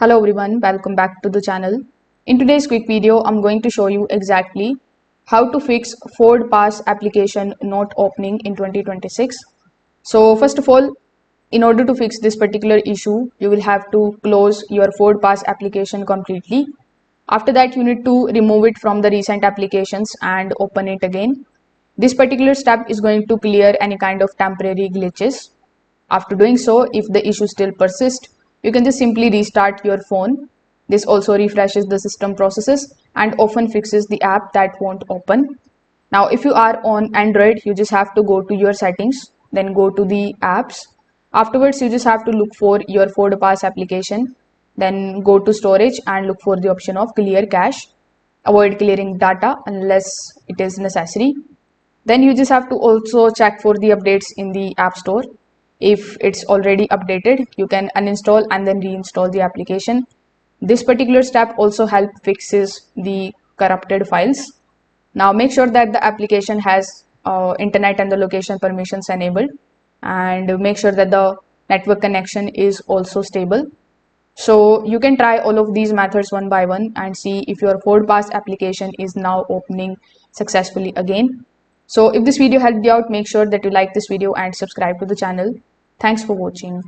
Hello everyone, welcome back to the channel. In today's quick video, I'm going to show you exactly how to fix FordPass application not opening in 2026. So first of all, in order to fix this particular issue, you will have to close your FordPass application completely. After that, you need to remove it from the recent applications and open it again. This particular step is going to clear any kind of temporary glitches. After doing so, if the issue still persists, you can just simply restart your phone. This also refreshes the system processes and often fixes the app that won't open. Now, if you are on Android, you just have to go to your settings, then go to the apps. Afterwards, you just have to look for your FordPass application, then go to storage and look for the option of clear cache. Avoid clearing data unless it is necessary. Then you just have to also check for the updates in the App Store. If it's already updated, you can uninstall and then reinstall the application. This particular step also helps fixes the corrupted files. Now make sure that the application has internet and the location permissions enabled, and make sure that the network connection is also stable. So you can try all of these methods one by one and see if your FordPass application is now opening successfully again. So if this video helped you out, make sure that you like this video and subscribe to the channel. Thanks for watching.